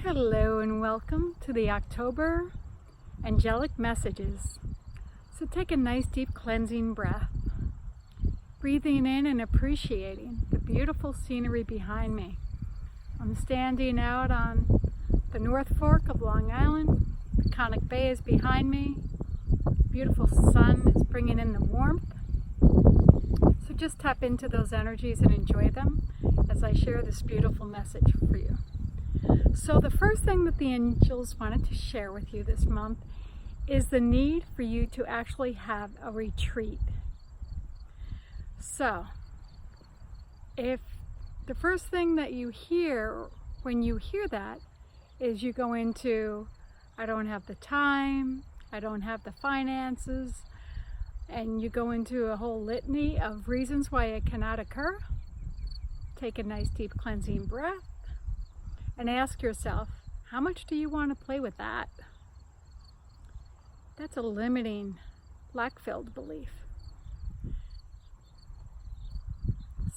Hello and welcome to the October Angelic Messages. So take a nice deep cleansing breath, breathing in and appreciating the beautiful scenery behind me. I'm standing out on the North Fork of Long Island. Peconic Bay is behind me. Beautiful sun is bringing in the warmth. So just tap into those energies and enjoy them as I share this beautiful message for you. So the first thing that the angels wanted to share with you this month is the need for you to actually have a retreat. So if the first thing that you hear when you hear that is you go into, I don't have the time, I don't have the finances, and you go into a whole litany of reasons why it cannot occur, take a nice deep cleansing breath and ask yourself, how much do you want to play with that? That's a limiting, lack-filled belief.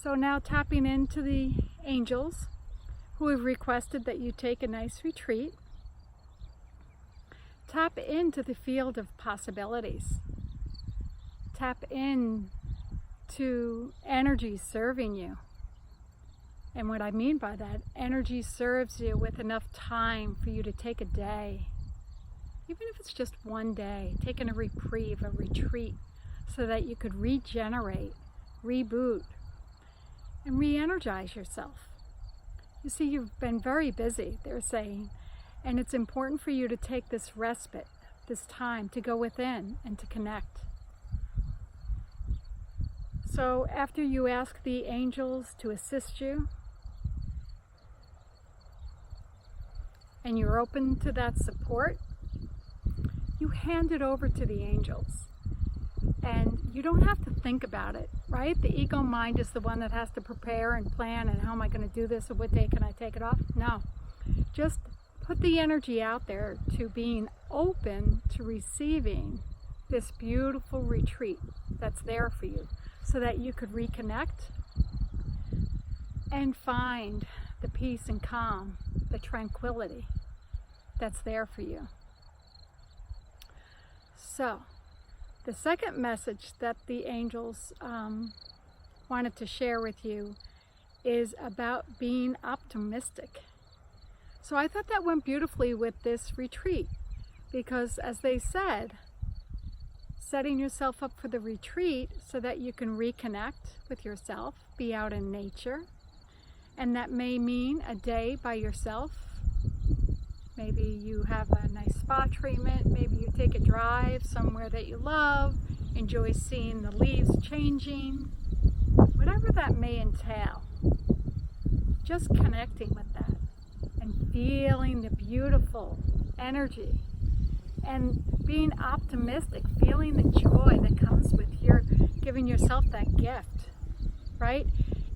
So now tapping into the angels who have requested that you take a nice retreat, tap into the field of possibilities. Tap in to energy serving you. And what I mean by that, energy serves you with enough time for you to take a day, even if it's just one day, taking a reprieve, a retreat, so that you could regenerate, reboot, and re-energize yourself. You see, you've been very busy, they're saying, and it's important for you to take this respite, this time to go within and to connect. So after you ask the angels to assist you, and you're open to that support, you hand it over to the angels. And you don't have to think about it, right? The ego mind is the one that has to prepare and plan, and how am I going to do this, or what day can I take it off? No. Just put the energy out there to being open to receiving this beautiful retreat that's there for you, so that you could reconnect and find the peace and calm, the tranquility that's there for you. So, the second message that the angels wanted to share with you is about being optimistic. So I thought that went beautifully with this retreat, because as they said, setting yourself up for the retreat so that you can reconnect with yourself, be out in nature, and that may mean a day by yourself. Maybe you have a nice spa treatment, maybe you take a drive somewhere that you love, enjoy seeing the leaves changing, whatever that may entail. Just connecting with that and feeling the beautiful energy and being optimistic, feeling the joy that comes with your giving yourself that gift, right?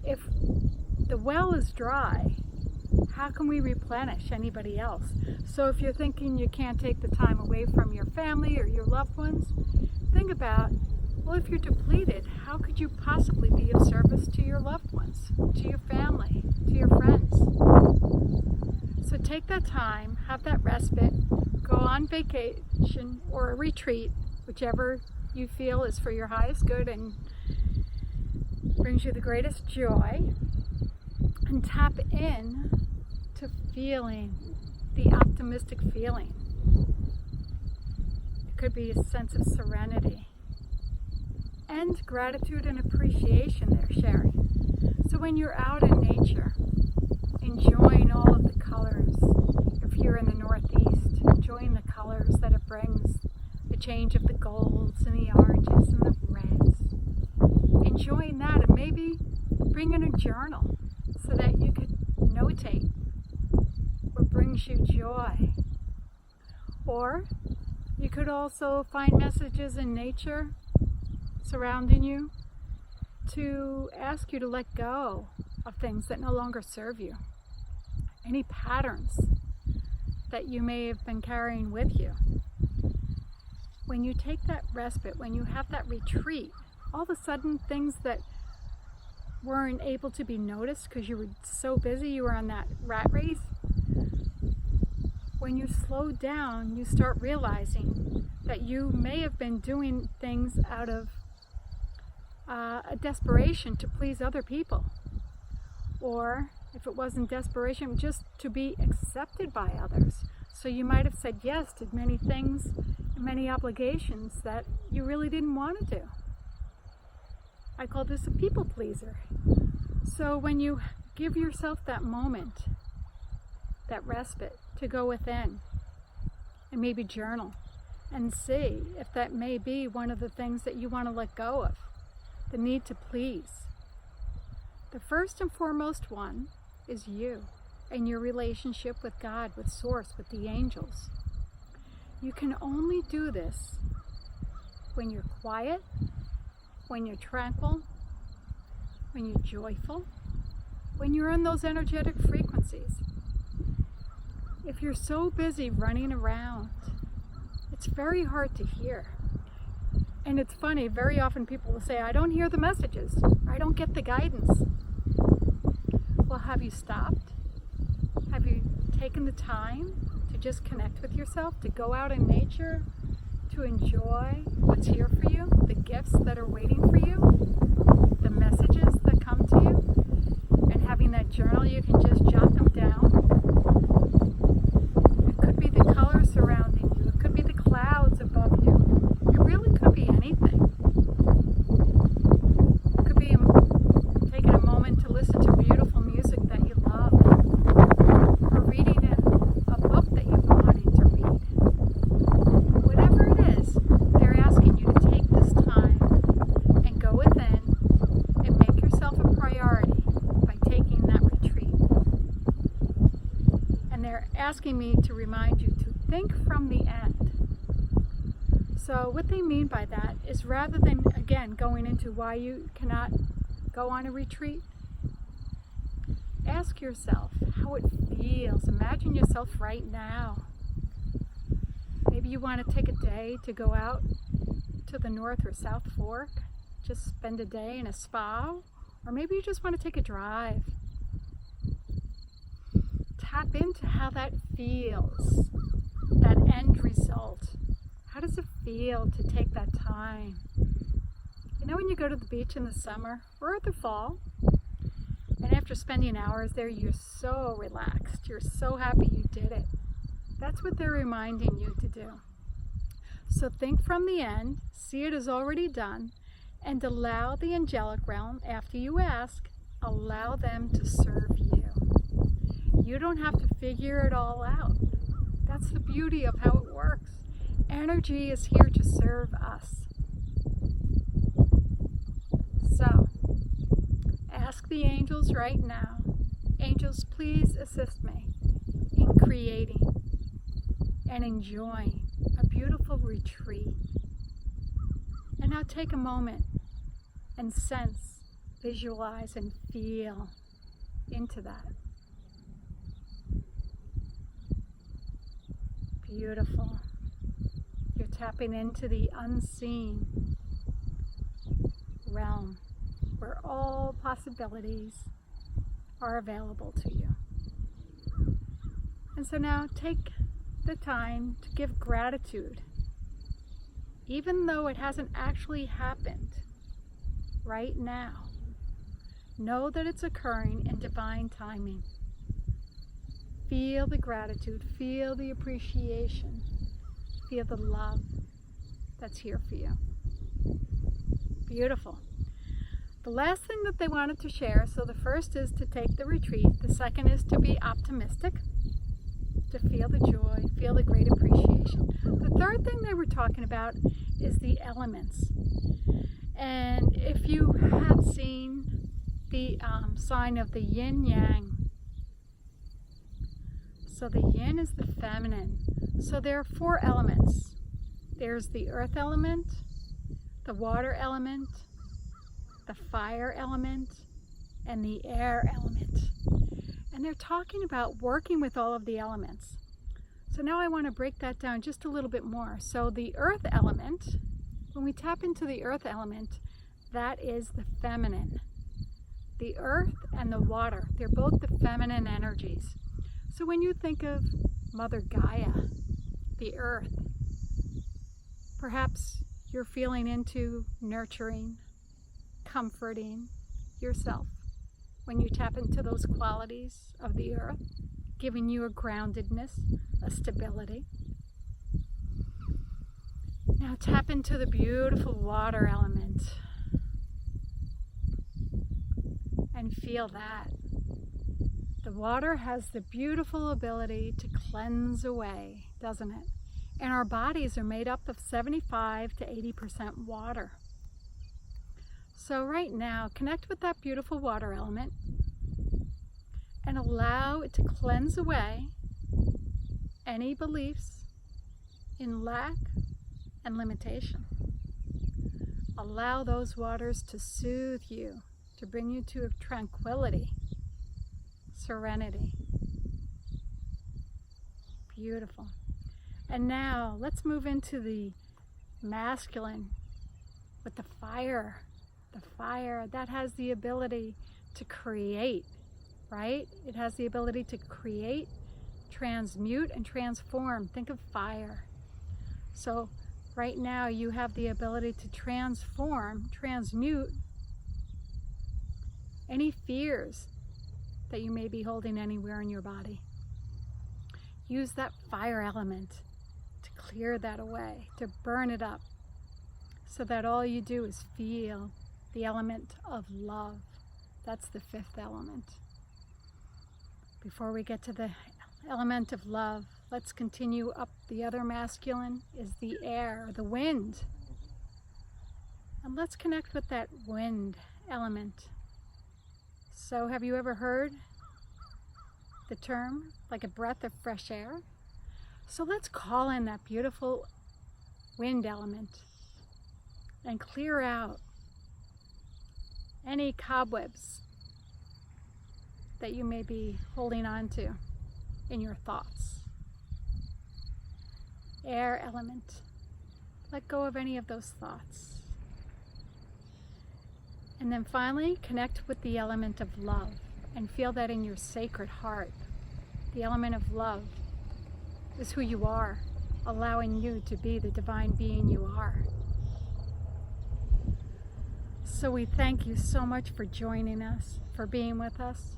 If the well is dry, how can we replenish anybody else? So if you're thinking you can't take the time away from your family or your loved ones, think about, well, if you're depleted, how could you possibly be of service to your loved ones, to your family, to your friends? So take that time, have that respite, go on vacation or a retreat, whichever you feel is for your highest good and brings you the greatest joy, and tap in to feeling the optimistic feeling. It could be a sense of serenity and gratitude and appreciation they're sharing. So when you're out in nature, enjoying all of the colors, if you're in the Northeast, enjoying the colors that it brings, the change of the golds and the oranges and the reds, enjoying that, and maybe bring in a journal so that you could notate what brings you joy. Or you could also find messages in nature surrounding you to ask you to let go of things that no longer serve you. Any patterns that you may have been carrying with you. When you take that respite, when you have that retreat, all of a sudden things that weren't able to be noticed because you were so busy, you were on that rat race, when you slow down, you start realizing that you may have been doing things out of a desperation to please other people. Or if it wasn't desperation, just to be accepted by others. So you might have said yes to many things and many obligations that you really didn't want to do. I call this a people pleaser. So when you give yourself that moment, that respite, to go within and maybe journal and see if that may be one of the things that you want to let go of, the need to please. The first and foremost one is you and your relationship with God, with Source, with the angels. You can only do this when you're quiet, when you're tranquil, when you're joyful, when you're on those energetic frequencies. If you're so busy running around, it's very hard to hear. And it's funny, very often people will say, I don't hear the messages, I don't get the guidance. Well, have you stopped? Have you taken the time to just connect with yourself, to go out in nature, to enjoy what's here for you, the gifts that are waiting for you, the messages that come to you, and having that journal, you can just jot them down. It could be the colors surrounding you, it could be the clouds above you, it really could be anything. It could be taking a moment to listen to beautiful music that you love, or reading a book that you've been wanting to read. Whatever it is, they're asking you to take this time and go within and make yourself a priority by taking that retreat. And they're asking me to remind you to think from the end. So what they mean by that is, rather than, again, going into why you cannot go on a retreat, ask yourself how it feels. Imagine yourself right now. Maybe you want to take a day to go out to the North or South Fork, just spend a day in a spa, or maybe you just want to take a drive. Tap into how that feels, that end result. How does it feel to take that time? You know, when you go to the beach in the summer or the fall, and after spending hours there, you're so relaxed, you're so happy you did it. That's what they're reminding you to do. So think from the end, see it as already done, and allow the angelic realm, after you ask, allow them to serve you. You don't have to figure it all out. That's the beauty of how it works. Energy is here to serve us. So, ask the angels right now, angels, please assist me in creating and enjoying a beautiful retreat. And now take a moment and sense, visualize, and feel into that. Beautiful. You're tapping into the unseen realm where all possibilities are available to you. And so now take the time to give gratitude, even though it hasn't actually happened right now. Know that it's occurring in divine timing. Feel the gratitude, feel the appreciation, feel the love that's here for you. Beautiful. The last thing that they wanted to share, so the first is to take the retreat, the second is to be optimistic, to feel the joy, feel the great appreciation. The third thing they were talking about is the elements. And if you have seen the sign of the yin-yang, so the yin is the feminine. So there are 4 elements. There's the earth element, the water element, the fire element, and the air element. And they're talking about working with all of the elements. So now I want to break that down just a little bit more. So the earth element, when we tap into the earth element, that is the feminine. The earth and the water, they're both the feminine energies. So when you think of Mother Gaia, the earth. Perhaps you're feeling into nurturing, comforting yourself when you tap into those qualities of the earth, giving you a groundedness, a stability. Now tap into the beautiful water element and feel that. The water has the beautiful ability to cleanse away, doesn't it? And our bodies are made up of 75 to 80% water. So right now, connect with that beautiful water element and allow it to cleanse away any beliefs in lack and limitation. Allow those waters to soothe you, to bring you to tranquility, serenity. Beautiful. And now let's move into the masculine with the fire. The fire that has the ability to create, right? It has the ability to create, transmute, and transform. Think of fire. So right now you have the ability to transform, transmute any fears that you may be holding anywhere in your body. Use that fire element to clear that away, to burn it up, so that all you do is feel the element of love. That's the fifth element. Before we get to the element of love, let's continue up. The other masculine is the air, the wind. And let's connect with that wind element. So have you ever heard the term, like a breath of fresh air? So let's call in that beautiful wind element and clear out any cobwebs that you may be holding on to in your thoughts. Air element, let go of any of those thoughts. And then finally, connect with the element of love and feel that in your sacred heart. The element of love is who you are, allowing you to be the divine being you are. So we thank you so much for joining us, for being with us.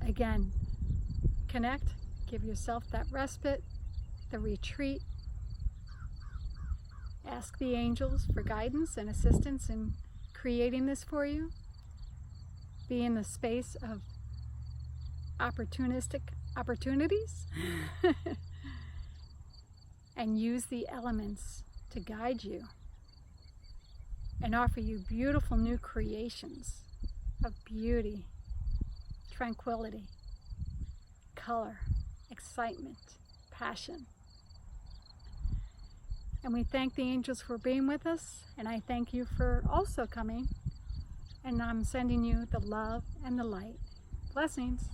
Again, connect, give yourself that respite, the retreat. Ask the angels for guidance and assistance in creating this for you. Be in the space of opportunistic opportunities and use the elements to guide you and offer you beautiful new creations of beauty, tranquility, color, excitement, passion. And we thank the angels for being with us, and I thank you for also coming, and I'm sending you the love and the light. Blessings.